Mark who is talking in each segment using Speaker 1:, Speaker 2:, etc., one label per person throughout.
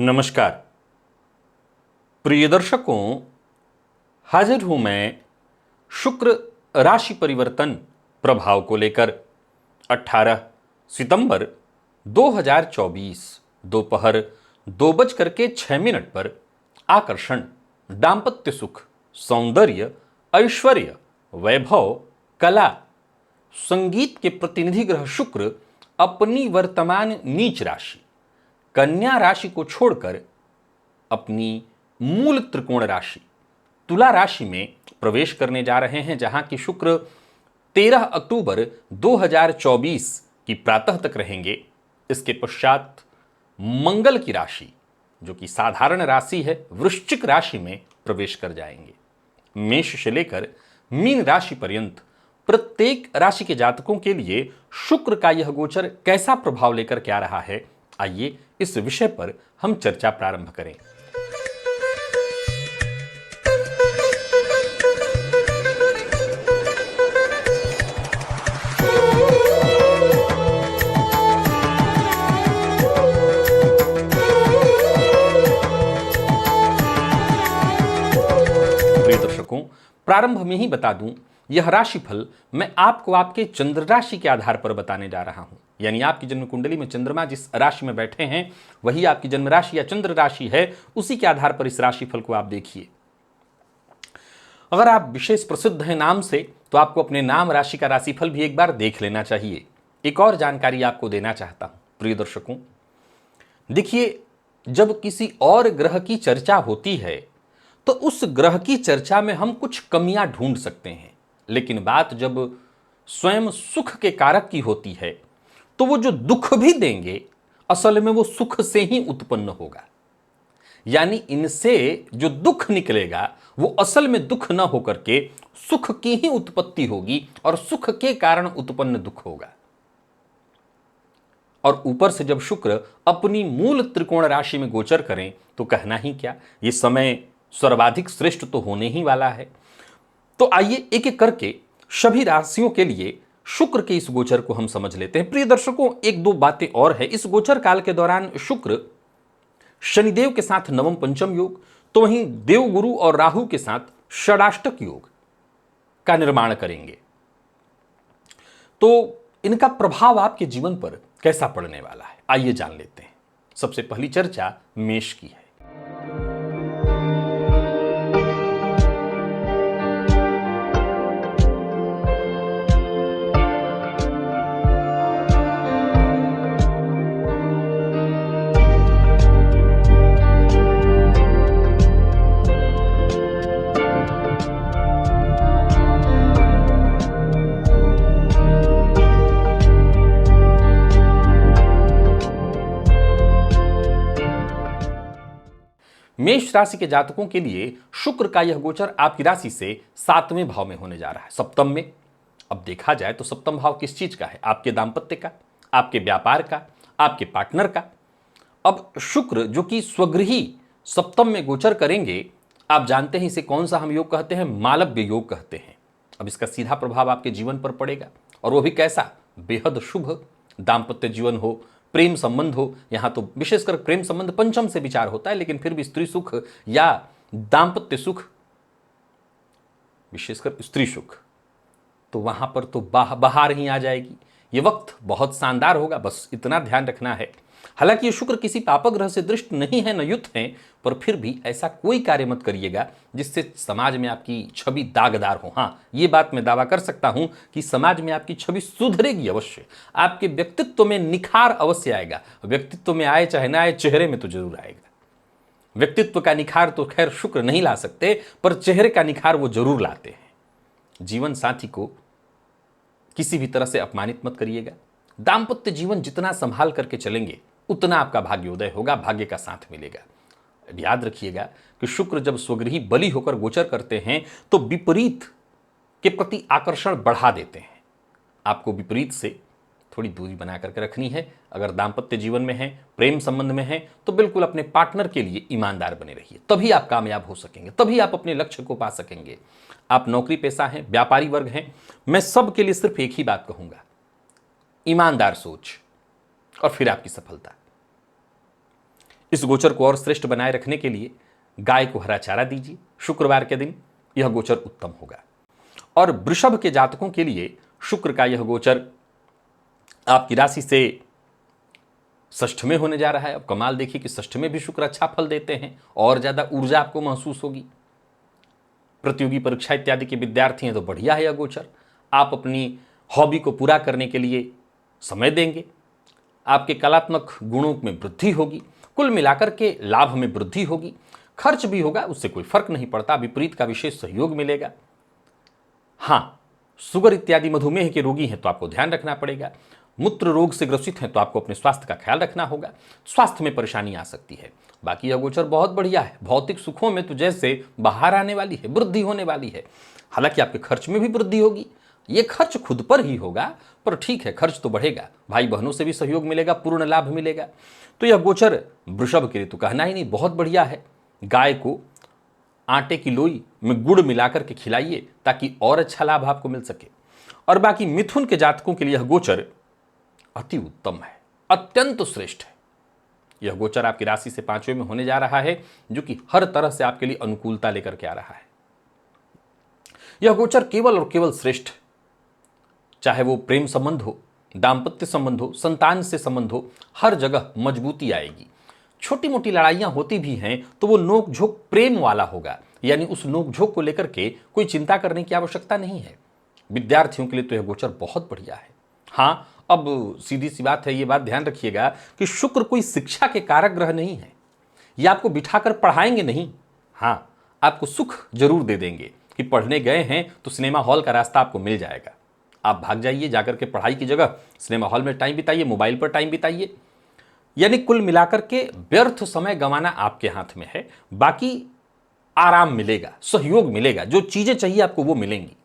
Speaker 1: नमस्कार प्रिय दर्शकों, हाजिर हूं मैं शुक्र राशि परिवर्तन प्रभाव को लेकर। 18 सितंबर 2024 दोपहर 2:06 पर आकर्षण, दाम्पत्य सुख, सौंदर्य, ऐश्वर्य, वैभव, कला, संगीत के प्रतिनिधि ग्रह शुक्र अपनी वर्तमान नीच राशि कन्या राशि को छोड़कर अपनी मूल त्रिकोण राशि तुला राशि में प्रवेश करने जा रहे हैं, जहां की शुक्र 13 अक्टूबर 2024 की प्रातः तक रहेंगे। इसके पश्चात मंगल की राशि, जो कि साधारण राशि है, वृश्चिक राशि में प्रवेश कर जाएंगे। मेष से लेकर मीन राशि पर्यंत प्रत्येक राशि के जातकों के लिए शुक्र का यह गोचर कैसा प्रभाव लेकर के आ रहा है, आइए इस विषय पर हम चर्चा प्रारंभ करें। प्रिय दर्शकों, प्रारंभ में ही बता दूं, यह राशिफल मैं आपको आपके चंद्र राशि के आधार पर बताने जा रहा हूं। यानी आपकी जन्म कुंडली में चंद्रमा जिस राशि में बैठे हैं वही आपकी जन्म राशि या चंद्र राशि है, उसी के आधार पर इस राशिफल को आप देखिए। अगर आप विशेष प्रसिद्ध हैं नाम से, तो आपको अपने नाम राशि का राशिफल भी एक बार देख लेना चाहिए। एक और जानकारी आपको देना चाहता हूं प्रिय दर्शकों, देखिए, जब किसी और ग्रह की चर्चा होती है तो उस ग्रह की चर्चा में हम कुछ कमियां ढूंढ सकते हैं, लेकिन बात जब स्वयं सुख के कारक की होती है तो वो जो दुख भी देंगे असल में वो सुख से ही उत्पन्न होगा। यानी इनसे जो दुख निकलेगा वो असल में दुख न होकर के सुख की ही उत्पत्ति होगी और सुख के कारण उत्पन्न दुख होगा। और ऊपर से जब शुक्र अपनी मूल त्रिकोण राशि में गोचर करें तो कहना ही क्या, ये समय सर्वाधिक श्रेष्ठ तो होने ही वाला है। तो आइए एक एक करके सभी राशियों के लिए शुक्र के इस गोचर को हम समझ लेते हैं। प्रिय दर्शकों, एक दो बातें और है। इस गोचर काल के दौरान शुक्र शनिदेव के साथ नवम पंचम योग, तो वहीं देवगुरु और राहु के साथ षडाष्टक योग का निर्माण करेंगे। तो इनका प्रभाव आपके जीवन पर कैसा पड़ने वाला है, आइए जान लेते हैं। सबसे पहली चर्चा मेष की है। मेष राशि के जातकों के लिए शुक्र का यह गोचर आपकी राशि से 7वें भाव में होने जा रहा है, सप्तम में। अब देखा जाए तो सप्तम भाव किस चीज का है? आपके दांपत्य का, आपके व्यापार का, आपके पार्टनर का। अब शुक्र जो कि स्वगृही सप्तम में गोचर करेंगे, आप जानते हैं इसे कौन सा हम योग कहते हैं? मालव्य योग कहते हैं। अब इसका सीधा प्रभाव आपके जीवन पर पड़ेगा, और वो भी कैसा? बेहद शुभ। दांपत्य जीवन हो, प्रेम संबंध हो, यहां तो विशेषकर प्रेम संबंध पंचम से विचार होता है, लेकिन फिर भी स्त्री सुख या दांपत्य सुख, विशेषकर स्त्री सुख, तो वहां पर तो बहार ही आ जाएगी। ये वक्त बहुत शानदार होगा, बस इतना ध्यान रखना है। हालांकि ये शुक्र किसी पापग्रह से दृष्ट नहीं है, न युत है, पर फिर भी ऐसा कोई कार्य मत करिएगा जिससे समाज में आपकी छवि दागदार हो। हाँ, ये बात मैं दावा कर सकता हूं कि समाज में आपकी छवि सुधरेगी अवश्य, आपके व्यक्तित्व में निखार अवश्य आएगा। व्यक्तित्व में आए चाहे ना आए, चेहरे में तो जरूर आएगा। व्यक्तित्व का निखार तो खैर शुक्र नहीं ला सकते, पर चेहरे का निखार वो जरूर लाते हैं। जीवन साथी को किसी भी तरह से अपमानित मत करिएगा। दाम्पत्य जीवन जितना संभाल करके चलेंगे उतना आपका भाग्योदय होगा, भाग्य का साथ मिलेगा। याद रखिएगा कि शुक्र जब स्वगृही बली होकर गोचर करते हैं तो विपरीत के प्रति आकर्षण बढ़ा देते हैं। आपको विपरीत से थोड़ी दूरी बना करके रखनी है। अगर दाम्पत्य जीवन में है, प्रेम संबंध में है, तो बिल्कुल अपने पार्टनर के लिए ईमानदार बने रहिए, तभी आप कामयाब हो सकेंगे, तभी आप अपने लक्ष्य को पा सकेंगे। आप नौकरी पेशा हैं, व्यापारी वर्ग हैं, मैं सब के लिए सिर्फ एक ही बात कहूंगा, ईमानदार सोच, और फिर आपकी सफलता। इस गोचर को और श्रेष्ठ बनाए रखने के लिए गाय को हरा चारा दीजिए। शुक्रवार के दिन यह गोचर उत्तम होगा। और वृषभ के जातकों के लिए शुक्र का यह गोचर आपकी राशि से षष्ठ में होने जा रहा है। अब कमाल देखिए कि षष्ठ में भी शुक्र अच्छा फल देते हैं और ज्यादा ऊर्जा आपको महसूस होगी। प्रतियोगी परीक्षा इत्यादि के विद्यार्थी हैं तो बढ़िया है यह गोचर। आप अपनी हॉबी को पूरा करने के लिए समय देंगे। आपके कलात्मक गुणों में वृद्धि होगी। कुल मिलाकर के लाभ में वृद्धि होगी। खर्च भी होगा, उससे कोई फर्क नहीं पड़ता। विपरीत का विशेष सहयोग मिलेगा। हाँ, शुगर इत्यादि मधुमेह के रोगी हैं तो आपको ध्यान रखना पड़ेगा। मूत्र रोग से ग्रसित हैं तो आपको अपने स्वास्थ्य का ख्याल रखना होगा। स्वास्थ्य में परेशानी आ सकती है। बाकी यह गोचर बहुत बढ़िया है। भौतिक सुखों में तो जैसे बाहर आने वाली है, वृद्धि होने वाली है। हालांकि आपके खर्च में भी वृद्धि होगी। ये खर्च खुद पर ही होगा, पर ठीक है, खर्च तो बढ़ेगा। भाई बहनों से भी सहयोग मिलेगा, पूर्ण लाभ मिलेगा। तो यह गोचर वृषभ के लिए तो कहना ही नहीं, बहुत बढ़िया है। गाय को आटे की लोई में गुड़ मिलाकर के खिलाइए ताकि और अच्छा लाभ आपको मिल सके। और बाकी मिथुन के जातकों के लिए यह गोचर अति उत्तम है, अत्यंत श्रेष्ठ है। यह गोचर आपकी राशि से 5वें में होने जा रहा है, जो कि हर तरह से आपके लिए अनुकूलता लेकर के आ रहा है। यह गोचर केवल और केवल श्रेष्ठ, चाहे वो प्रेम संबंध हो, दाम्पत्य संबंध हो, संतान से संबंध हो, हर जगह मजबूती आएगी। छोटी मोटी लड़ाइयां होती भी हैं तो वो नोक झोंक प्रेम वाला होगा, यानी उस नोक झोंक को लेकर के कोई चिंता करने की आवश्यकता नहीं है। विद्यार्थियों के लिए तो यह गोचर बहुत बढ़िया है। हाँ, अब सीधी सी बात है, ये बात ध्यान रखिएगा कि शुक्र कोई शिक्षा के कारक ग्रह नहीं है। ये आपको बिठाकर पढ़ाएंगे नहीं। हाँ, आपको सुख जरूर दे देंगे कि पढ़ने गए हैं तो सिनेमा हॉल का रास्ता आपको मिल जाएगा। आप भाग जाइए, जाकर के पढ़ाई की जगह सिनेमा हॉल में टाइम बिताइए, मोबाइल पर टाइम बिताइए। यानी कुल मिलाकर के व्यर्थ समय गंवाना आपके हाथ में है। बाकी आराम मिलेगा, सहयोग मिलेगा, जो चीजें चाहिए आपको वो मिलेंगी।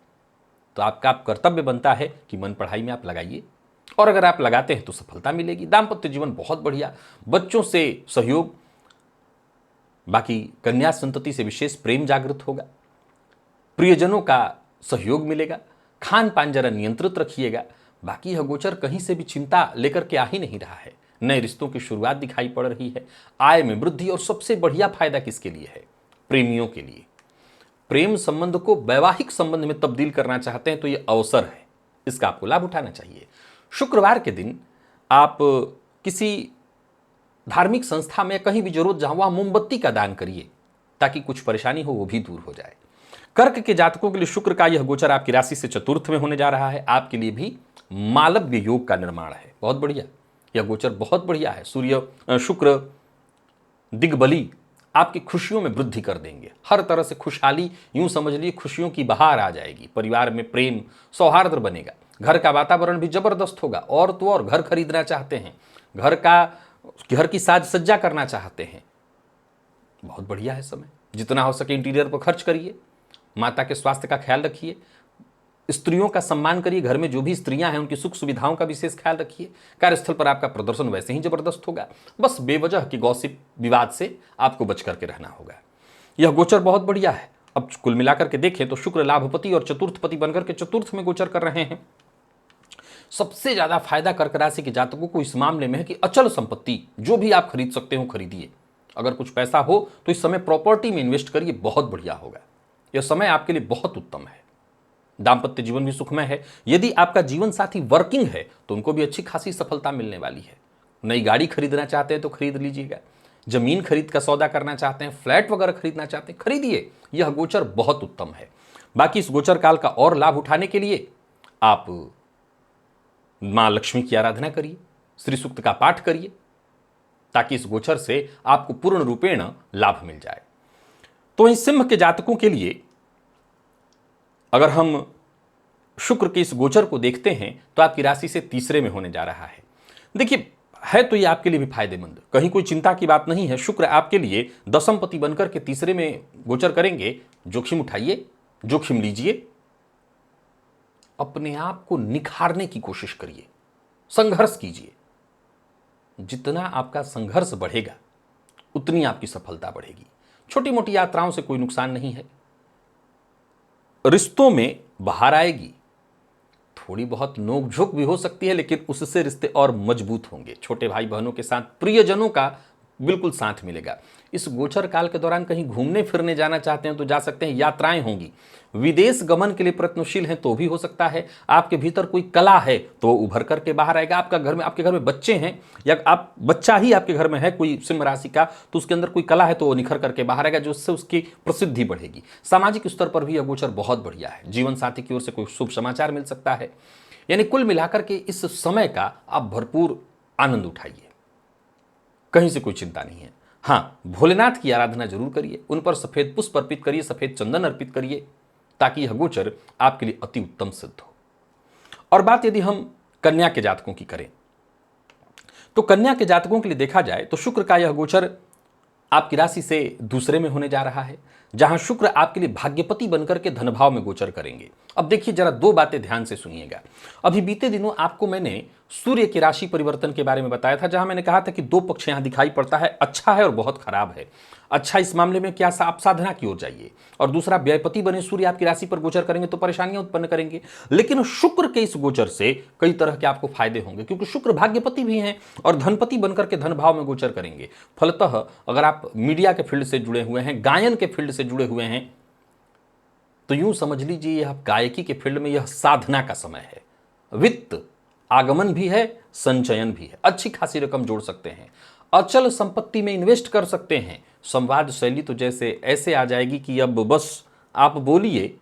Speaker 1: तो आपका कर्तव्य बनता है कि मन पढ़ाई में आप लगाइए, और अगर आप लगाते हैं तो सफलता मिलेगी। दाम्पत्य जीवन बहुत बढ़िया, बच्चों से सहयोग, बाकी कन्या संतति से विशेष प्रेम जागृत होगा, प्रियजनों का सहयोग मिलेगा। खान पान जरा नियंत्रित रखिएगा। बाकी यह गोचर कहीं से भी चिंता लेकर के आ ही नहीं रहा है। नए रिश्तों की शुरुआत दिखाई पड़ रही है, आय में वृद्धि, और सबसे बढ़िया फायदा किसके लिए है? प्रेमियों के लिए। प्रेम संबंध को वैवाहिक संबंध में तब्दील करना चाहते हैं तो यह अवसर है, इसका आपको लाभ उठाना चाहिए। शुक्रवार के दिन आप किसी धार्मिक संस्था में कहीं भी जरूरत जहां वहां मोमबत्ती का दान करिए ताकि कुछ परेशानी हो वो भी दूर हो जाए। कर्क के जातकों के लिए शुक्र का यह गोचर आपकी राशि से चतुर्थ में होने जा रहा है। आपके लिए भी मालव्य योग का निर्माण है। बहुत बढ़िया, यह गोचर बहुत बढ़िया है। शुक्र दिग्बली आपकी खुशियों में वृद्धि कर देंगे। हर तरह से खुशहाली, यूं समझ लीजिए खुशियों की बहार आ जाएगी। परिवार में प्रेम सौहार्द बनेगा। घर का वातावरण भी जबरदस्त होगा। और तो और घर खरीदना चाहते हैं, घर की साज सज्जा करना चाहते हैं, बहुत बढ़िया है समय। जितना हो सके इंटीरियर पर खर्च करिए। माता के स्वास्थ्य का ख्याल रखिए। स्त्रियों का सम्मान करिए। घर में जो भी स्त्रियां हैं उनकी सुख सुविधाओं का विशेष ख्याल रखिए। कार्यस्थल पर आपका प्रदर्शन वैसे ही जबरदस्त होगा। बस बेवजह की गॉसिप विवाद से आपको बच करके रहना होगा। यह गोचर बहुत बढ़िया है। अब कुल मिलाकर के देखें तो शुक्र लाभपति और चतुर्थपति बनकर के चतुर्थ में गोचर कर रहे हैं। सबसे ज्यादा फायदा कर्क राशि के जातकों को इस मामले में है कि अचल संपत्ति जो भी आप खरीद सकते हो खरीदिए। अगर कुछ पैसा हो तो इस समय प्रॉपर्टी में इन्वेस्ट करिए, बहुत बढ़िया होगा। यह समय आपके लिए बहुत उत्तम है। दाम्पत्य जीवन भी सुखमय है। यदि आपका जीवन साथी वर्किंग है तो उनको भी अच्छी खासी सफलता मिलने वाली है। नई गाड़ी खरीदना चाहते हैं तो खरीद लीजिएगा। जमीन खरीद का सौदा करना चाहते हैं, फ्लैट वगैरह खरीदना चाहते हैं, खरीदिए। यह गोचर बहुत उत्तम है। बाकी इस गोचर काल का और लाभ उठाने के लिए आप मां लक्ष्मी की आराधना करिए, श्री सूक्त का पाठ करिए, ताकि इस गोचर से आपको पूर्ण रूपेण लाभ मिल जाए। तो वहीं सिंह के जातकों के लिए अगर हम शुक्र के इस गोचर को देखते हैं तो आपकी राशि से तीसरे में होने जा रहा है। देखिए, है तो ये आपके लिए भी फायदेमंद, कहीं कोई चिंता की बात नहीं है। शुक्र आपके लिए दशमपति बनकर के तीसरे में गोचर करेंगे। जोखिम उठाइए, जोखिम लीजिए, अपने आप को निखारने की कोशिश करिए, संघर्ष कीजिए। जितना आपका संघर्ष बढ़ेगा उतनी आपकी सफलता बढ़ेगी। छोटी मोटी यात्राओं से कोई नुकसान नहीं है। रिश्तों में बहार आएगी, थोड़ी बहुत नोकझोंक भी हो सकती है, लेकिन उससे रिश्ते और मजबूत होंगे। छोटे भाई बहनों के साथ प्रियजनों का बिल्कुल साथ मिलेगा। इस गोचर काल के दौरान कहीं घूमने फिरने जाना चाहते हैं तो जा सकते हैं, यात्राएं होंगी। विदेश गमन के लिए प्रयत्नशील हैं तो भी हो सकता है। आपके भीतर कोई कला है तो उभर करके बाहर आएगा। आपके घर में बच्चे हैं या आप बच्चा ही आपके घर में है कोई सिंह राशि का, तो उसके अंदर कोई कला है तो वो निखर करके बाहर आएगा, जिससे उसकी प्रसिद्धि बढ़ेगी। सामाजिक स्तर पर भी यह गोचर बहुत बढ़िया है। जीवन साथी की ओर से कोई शुभ समाचार मिल सकता है। यानी कुल मिलाकर के इस समय का आप भरपूर आनंद उठाइए, कहीं से कोई चिंता नहीं है। हाँ, भोलेनाथ की आराधना जरूर करिए, उन पर सफेद पुष्प अर्पित करिए, सफेद चंदन अर्पित करिए, ताकि यह गोचर आपके लिए अति उत्तम सिद्ध हो। और बात यदि हम कन्या के जातकों की करें तो कन्या के जातकों के लिए देखा जाए तो शुक्र का यह गोचर आपकी राशि से दूसरे में होने जा रहा है, जहां शुक्र आपके लिए भाग्यपति बनकर के धनभाव में गोचर करेंगे। अब देखिए जरा दो बातें ध्यान से सुनिएगा। अभी बीते दिनों आपको मैंने सूर्य की राशि परिवर्तन के बारे में बताया था, जहां मैंने कहा था कि दो पक्ष यहां दिखाई पड़ता है, अच्छा है और बहुत खराब है। अच्छा इस मामले में क्या आप साधना की ओर जाइए, और दूसरा व्ययपति बने सूर्य आपकी राशि पर गोचर करेंगे तो परेशानियां उत्पन्न करेंगे। लेकिन शुक्र के इस गोचर से कई तरह के आपको फायदे होंगे, क्योंकि शुक्र भाग्यपति भी हैं और धनपति बनकर के धन भाव में गोचर करेंगे। फलतः अगर आप मीडिया के फील्ड से जुड़े हुए हैं, गायन के फील्ड से जुड़े हुए हैं, तो यूं समझ लीजिए यह गायकी के फील्ड में यह साधना का समय है। वित्त आगमन भी है, संचयन भी है, अच्छी खासी रकम जोड़ सकते हैं, अचल संपत्ति में इन्वेस्ट कर सकते हैं। संवाद शैली तो जैसे ऐसे आ जाएगी कि अब बस आप बोलिए,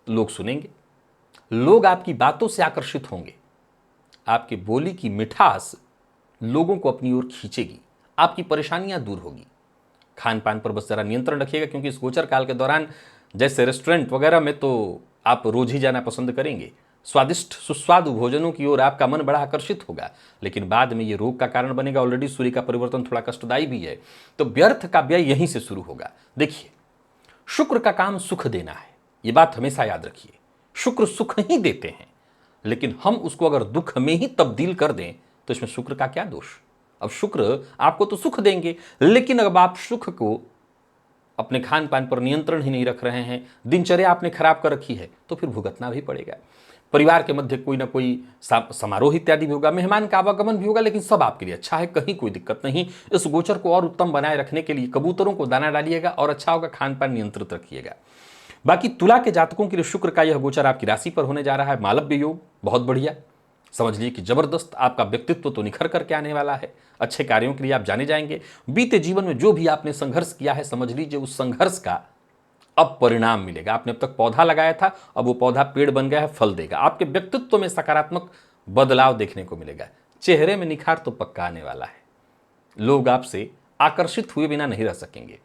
Speaker 1: लोग सुनेंगे, लोग आपकी बातों से आकर्षित होंगे। आपकी बोली की मिठास लोगों को अपनी ओर खींचेगी, आपकी परेशानियां दूर होगी। खान पान पर बस जरा नियंत्रण रखिएगा, क्योंकि इस गोचर काल के दौरान जैसे रेस्टोरेंट वगैरह में तो आप रोज ही जाना पसंद करेंगे, स्वादिष्ट सुस्वादु भोजनों की ओर आपका मन बड़ा आकर्षित होगा, लेकिन बाद में ये रोग का कारण बनेगा। ऑलरेडी सूर्य का परिवर्तन थोड़ा कष्टदायी भी है, तो व्यर्थ का व्यय यहीं से शुरू होगा। देखिए, शुक्र का काम सुख देना है, ये बात हमेशा याद रखिए। शुक्र सुख ही देते हैं, लेकिन हम उसको अगर दुख में ही तब्दील कर दें तो इसमें शुक्र का क्या दोष। अब शुक्र आपको तो सुख देंगे, लेकिन अब आप सुख को अपने खान पान पर नियंत्रण ही नहीं रख रहे हैं, दिनचर्या आपने खराब कर रखी है, तो फिर भुगतना भी पड़ेगा। परिवार के मध्य कोई ना कोई समारोह इत्यादि भी होगा, मेहमान का आवागमन भी होगा, लेकिन सब आपके लिए अच्छा है, कहीं कोई दिक्कत नहीं। इस गोचर को और उत्तम बनाए रखने के लिए कबूतरों को दाना डालिएगा और अच्छा होगा, खान पान नियंत्रित रखिएगा। बाकी तुला के जातकों के लिए शुक्र का यह गोचर आपकी राशि पर होने जा रहा है, मालव्य योग, बहुत बढ़िया। समझ लीजिए कि जबरदस्त आपका व्यक्तित्व तो निखर करके आने वाला है, अच्छे कार्यों के लिए आप जाने जाएंगे। बीते जीवन में जो भी आपने संघर्ष किया है, समझ लीजिए उस संघर्ष का अब परिणाम मिलेगा। आपने अब तक पौधा लगाया था, अब वो पौधा पेड़ बन गया है, फल देगा। आपके व्यक्तित्व में सकारात्मक बदलाव देखने को मिलेगा, चेहरे में निखार तो पक्का आने वाला है। लोग आपसे आकर्षित हुए बिना नहीं रह सकेंगे।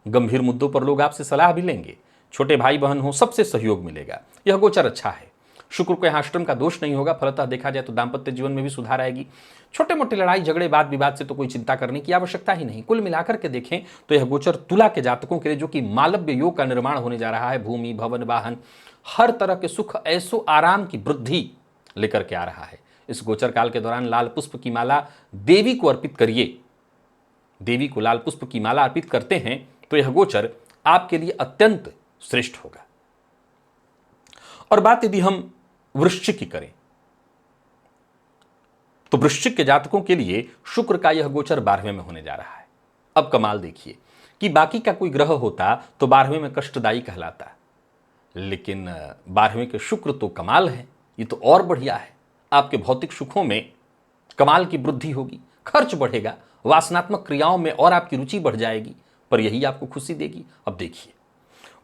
Speaker 1: गंभीर मुद्दों पर लोग आपसे सलाह भी लेंगे, छोटे भाई बहन हो, सबसे सहयोग मिलेगा। यह गोचर अच्छा है। शुक्र को यहाँ अष्टम का दोष नहीं होगा, फलतः देखा जाए तो दाम्पत्य जीवन में भी सुधार आएगी। छोटे मोटे लड़ाई झगड़े वाद विवाद से तो कोई चिंता करने की आवश्यकता ही नहीं। कुल मिलाकर के देखें तो यह गोचर तुला के जातकों के लिए, जो कि मालव्य योग का निर्माण होने जा रहा है, भूमि भवन वाहन हर तरह के सुख ऐसो आराम की वृद्धि लेकर के आ रहा है। इस गोचर काल के दौरान लाल पुष्प की माला देवी को अर्पित करिए। देवी को लाल पुष्प की माला अर्पित करते हैं तो यह गोचर आपके लिए अत्यंत श्रेष्ठ होगा। और बात यदि हम वृश्चिक की करें तो वृश्चिक के जातकों के लिए शुक्र का यह गोचर 12वें में होने जा रहा है। अब कमाल देखिए कि बाकी का कोई ग्रह होता तो 12वें में कष्टदायी कहलाता, लेकिन 12वें के शुक्र तो कमाल है, ये तो और बढ़िया है। आपके भौतिक सुखों में कमाल की वृद्धि होगी, खर्च बढ़ेगा, वासनात्मक क्रियाओं में और आपकी रुचि बढ़ जाएगी, पर यही आपको खुशी देगी। अब देखिए,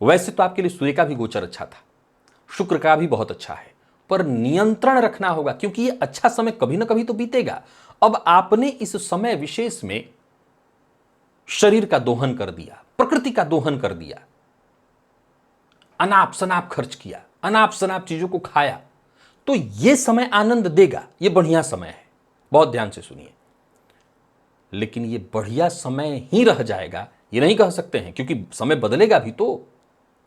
Speaker 1: वैसे तो आपके लिए सूर्य का भी गोचर अच्छा था, शुक्र का भी बहुत अच्छा है, पर नियंत्रण रखना होगा, क्योंकि ये अच्छा समय कभी ना कभी तो बीतेगा। अब आपने इस समय विशेष में शरीर का दोहन कर दिया, प्रकृति का दोहन कर दिया, अनाप शनाप खर्च किया, अनाप शनाप चीजों को खाया, तो यह समय आनंद देगा, यह बढ़िया समय है, बहुत ध्यान से सुनिए। लेकिन यह बढ़िया समय ही रह जाएगा ये नहीं कह सकते हैं, क्योंकि समय बदलेगा भी तो,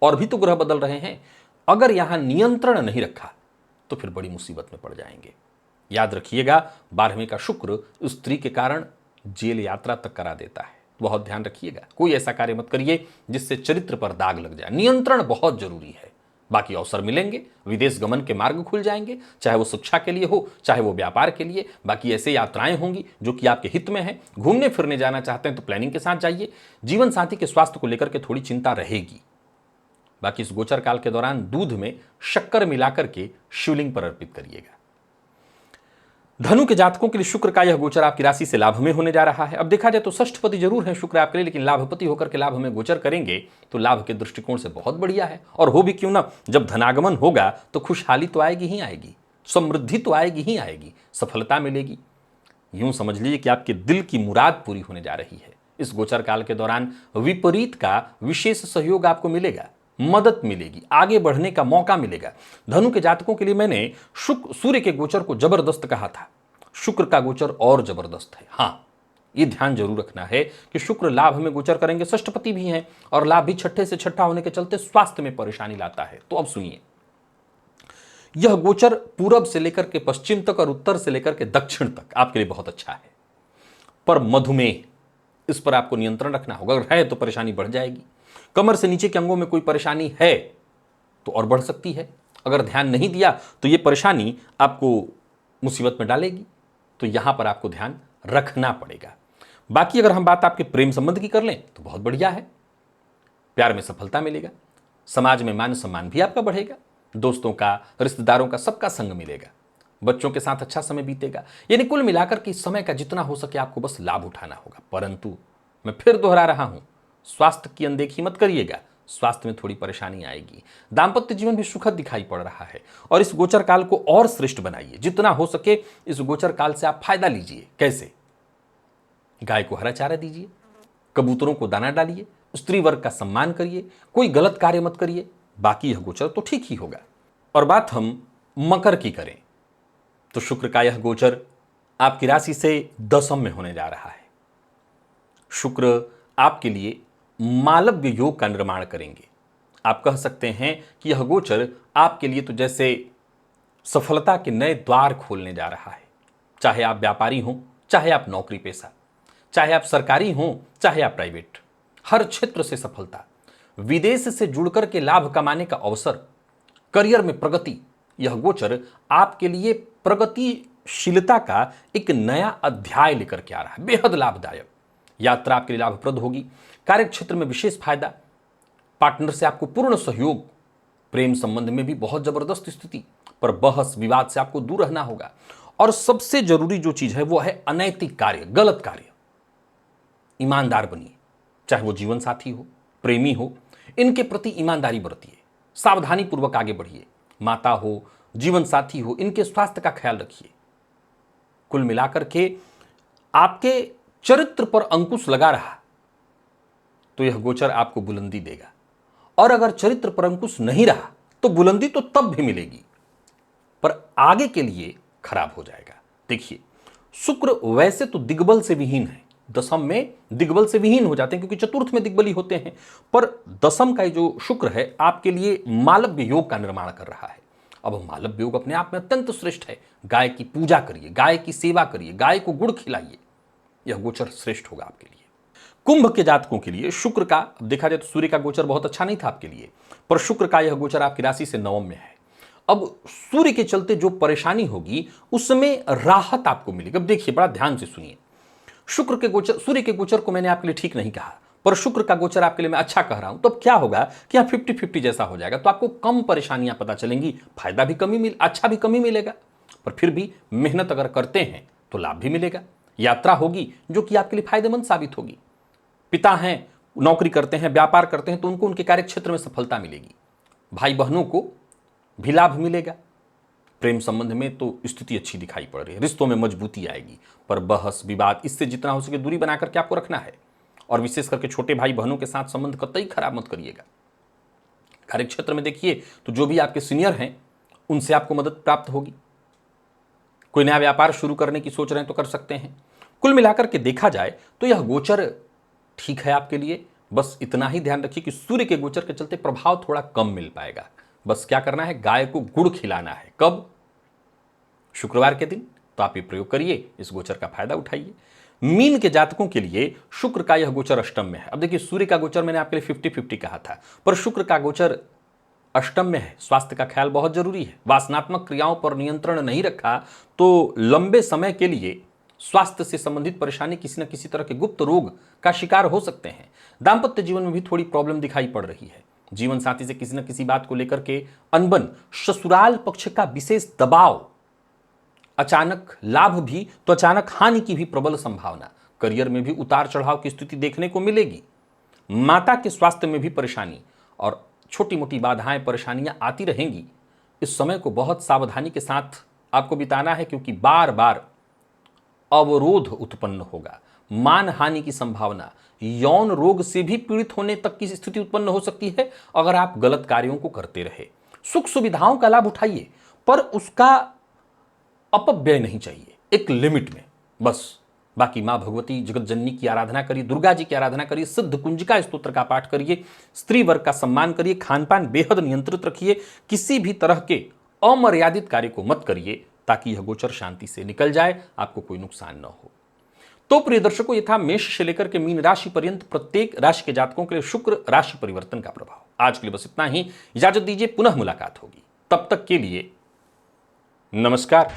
Speaker 1: और भी तो ग्रह बदल रहे हैं। अगर यहां नियंत्रण नहीं रखा तो फिर बड़ी मुसीबत में पड़ जाएंगे। याद रखिएगा, 12वें का शुक्र स्त्री के कारण जेल यात्रा तक करा देता है, बहुत ध्यान रखिएगा। कोई ऐसा कार्य मत करिए जिससे चरित्र पर दाग लग जाए। नियंत्रण बहुत जरूरी है, बाकी अवसर मिलेंगे, विदेश गमन के मार्ग खुल जाएंगे, चाहे वो शिक्षा के लिए हो, चाहे वो व्यापार के लिए। बाकी ऐसे यात्राएं होंगी जो कि आपके हित में है। घूमने फिरने जाना चाहते हैं तो प्लानिंग के साथ जाइए। जीवन साथी के स्वास्थ्य को लेकर के थोड़ी चिंता रहेगी। बाकी इस गोचर काल के दौरान दूध में शक्कर मिलाकर के शिवलिंग पर अर्पित करिएगा। धनु के जातकों के लिए शुक्र का यह गोचर आपकी राशि से लाभ में होने जा रहा है। अब देखा जाए तो षष्ठपति जरूर है शुक्र आपके लिए, लेकिन लाभपति होकर के लाभ में गोचर करेंगे तो लाभ के दृष्टिकोण से बहुत बढ़िया है। और हो भी क्यों ना, जब धनागमन होगा तो खुशहाली तो आएगी ही आएगी, समृद्धि तो आएगी ही आएगी, सफलता मिलेगी। यूं समझ लीजिए कि आपके दिल की मुराद पूरी होने जा रही है। इस गोचर काल के दौरान विपरीत का विशेष सहयोग आपको मिलेगा, मदद मिलेगी, आगे बढ़ने का मौका मिलेगा। धनु के जातकों के लिए मैंने सूर्य के गोचर को जबरदस्त कहा था, शुक्र का गोचर और जबरदस्त है। हां, यह ध्यान जरूर रखना है कि शुक्र लाभ में गोचर करेंगे, षष्ठपति भी हैं और लाभ भी छठे से छठा होने के चलते स्वास्थ्य में परेशानी लाता है। तो अब सुनिए, यह गोचर पूरब से लेकर के पश्चिम तक और उत्तर से लेकर के दक्षिण तक आपके लिए बहुत अच्छा है। पर मधुमेह, इस पर आपको नियंत्रण रखना होगा। अगर है तो परेशानी बढ़ जाएगी। कमर से नीचे के अंगों में कोई परेशानी है तो और बढ़ सकती है। अगर ध्यान नहीं दिया तो यह परेशानी आपको मुसीबत में डालेगी। तो यहां पर आपको ध्यान रखना पड़ेगा। बाकी अगर हम बात आपके प्रेम संबंध की कर लें तो बहुत बढ़िया है। प्यार में सफलता मिलेगा, समाज में मान सम्मान भी आपका बढ़ेगा, दोस्तों का, रिश्तेदारों का, सबका संग मिलेगा, बच्चों के साथ अच्छा समय बीतेगा। यानी कुल मिलाकर के इस समय का जितना हो सके आपको बस लाभ उठाना होगा। परंतु मैं फिर दोहरा रहा हूं, स्वास्थ्य की अनदेखी मत करिएगा, स्वास्थ्य में थोड़ी परेशानी आएगी। दांपत्य जीवन भी सुखद दिखाई पड़ रहा है और इस गोचर काल को और श्रेष्ठ बनाइए। जितना हो सके इस गोचर काल से आप फायदा लीजिए। कैसे? गाय को हरा चारा दीजिए, कबूतरों को दाना डालिए, स्त्री वर्ग का सम्मान करिए, कोई गलत कार्य मत करिए। बाकी यह गोचर तो ठीक ही होगा। और बात हम मकर की करें तो शुक्र का यह गोचर आपकी राशि से दशम में होने जा रहा है। शुक्र आपके लिए मालव्य योग का निर्माण करेंगे। आप कह सकते हैं कि यह गोचर आपके लिए तो जैसे सफलता के नए द्वार खोलने जा रहा है। चाहे आप व्यापारी हों, चाहे आप नौकरी पेशा, चाहे आप सरकारी हों, चाहे आप प्राइवेट, हर क्षेत्र से सफलता, विदेश से जुड़कर के लाभ कमाने का अवसर, करियर में प्रगति। यह गोचर आपके लिए प्रगतिशीलता का एक नया अध्याय लेकर के आ रहा है। बेहद लाभदायक यात्रा आपके लिए लाभप्रद होगी। कार्य क्षेत्र में विशेष फायदा, पार्टनर से आपको पूर्ण सहयोग, प्रेम संबंध में भी बहुत जबरदस्त स्थिति, पर बहस विवाद से आपको दूर रहना होगा। और सबसे जरूरी जो चीज है वो है अनैतिक कार्य, गलत कार्य। ईमानदार बनिए, चाहे वो जीवन साथी हो, प्रेमी हो, इनके प्रति ईमानदारी बरतिए, सावधानी पूर्वक आगे बढ़िए। माता हो, जीवन साथी हो, इनके स्वास्थ्य का ख्याल रखिए। कुल मिलाकर के आपके चरित्र पर अंकुश लगा रहा तो यह गोचर आपको बुलंदी देगा। और अगर चरित्र पर अंकुश नहीं रहा तो बुलंदी तो तब भी मिलेगी, पर आगे के लिए खराब हो जाएगा। देखिए, शुक्र वैसे तो दिग्बल से विहीन है, दशम में दिग्बल से विहीन हो जाते हैं क्योंकि चतुर्थ में दिग्बली होते हैं। पर दशम का जो शुक्र है आपके लिए मालव्य योग का निर्माण कर रहा है। अब मालव्य योग अपने आप में अत्यंत श्रेष्ठ है। गाय की पूजा करिए, गाय की सेवा करिए, गाय को गुड़ खिलाइए, यह गोचर श्रेष्ठ होगा आपके लिए। कुंभ के जातकों के लिए शुक्र का, देखा जाए तो सूर्य का गोचर बहुत अच्छा नहीं था आपके लिए, पर शुक्र का यह गोचर आपकी राशि से नवम में है। अब सूर्य के चलते जो परेशानी होगी उसमें राहत आपको मिलेगी। अब देखिए, बड़ा ध्यान से सुनिए, शुक्र के गोचर, सूर्य के गोचर को मैंने आपके लिए ठीक नहीं कहा, पर शुक्र का गोचर आपके लिए मैं अच्छा कह रहा हूं। तो अब क्या होगा कि यहां 50-50 जैसा हो जाएगा। तो आपको कम परेशानियां पता चलेंगी, फायदा भी कमी अच्छा भी कमी मिलेगा, पर फिर भी मेहनत अगर करते हैं तो लाभ भी मिलेगा। यात्रा होगी जो कि आपके लिए फायदेमंद साबित होगी। पिता हैं, नौकरी करते हैं, व्यापार करते हैं तो उनको उनके कार्य क्षेत्र में सफलता मिलेगी। भाई बहनों को भी लाभ मिलेगा। प्रेम संबंध में तो स्थिति अच्छी दिखाई पड़ रही है, रिश्तों में मजबूती आएगी, पर बहस विवाद इससे जितना हो सके दूरी बना करके आपको रखना है। और विशेष करके छोटे भाई बहनों के साथ संबंध कतई खराब मत करिएगा। कार्य क्षेत्र में देखिए तो जो भी आपके सीनियर हैं उनसे आपको मदद प्राप्त होगी। कोई नया व्यापार शुरू करने की सोच रहे हैं तो कर सकते हैं। कुल मिलाकर के देखा जाए तो यह गोचर ठीक है आपके लिए। बस इतना ही ध्यान रखिए कि सूर्य के गोचर के चलते प्रभाव थोड़ा कम मिल पाएगा। बस क्या करना है, गाय को गुड़ खिलाना है। कब? शुक्रवार के दिन। तो आप ये प्रयोग करिए, इस गोचर का फायदा उठाइए। मीन के जातकों के लिए शुक्र का यह गोचर अष्टम में है। अब देखिए, सूर्य का गोचर मैंने आपके लिए 50-50 कहा था, पर शुक्र का गोचर अष्टम में है, स्वास्थ्य का ख्याल बहुत जरूरी है। वासनात्मक क्रियाओं पर नियंत्रण नहीं रखा तो लंबे समय के लिए स्वास्थ्य से संबंधित परेशानी, किसी न किसी तरह के गुप्त रोग का शिकार हो सकते हैं। दाम्पत्य जीवन में भी थोड़ी प्रॉब्लम दिखाई पड़ रही है। जीवन साथी से किसी न किसी बात को लेकर के अनबन, ससुराल पक्ष का विशेष दबाव, अचानक लाभ भी तो अचानक हानि की भी प्रबल संभावना। करियर में भी उतार चढ़ाव की स्थिति देखने को मिलेगी। माता के स्वास्थ्य में भी परेशानी और छोटी मोटी बाधाएं, परेशानियां आती रहेंगी। इस समय को बहुत सावधानी के साथ आपको बिताना है, क्योंकि बार बार अवरोध उत्पन्न होगा। मान हानि की संभावना, यौन रोग से भी पीड़ित होने तक की स्थिति उत्पन्न हो सकती है अगर आप गलत कार्यों को करते रहे। सुख सुविधाओं का लाभ उठाइए, पर उसका अपव्यय नहीं चाहिए, एक लिमिट में बस। बाकी मां भगवती जगत जननी की आराधना करिए, दुर्गा जी की आराधना करिए, सिद्ध कुंजिका स्तोत्र का पाठ करिए, स्त्री वर्ग का सम्मान करिए, खान पान बेहद नियंत्रित रखिए, किसी भी तरह के अमर्यादित कार्य को मत करिए, ताकि यह गोचर शांति से निकल जाए, आपको कोई नुकसान न हो। तो प्रिय दर्शकों, ये था मेष से लेकर के मीन राशि पर्यंत प्रत्येक राशि के जातकों के लिए शुक्र राशि परिवर्तन का प्रभाव। आज के लिए बस इतना ही। इजाजत दीजिए, पुनः मुलाकात होगी। तब तक के लिए नमस्कार।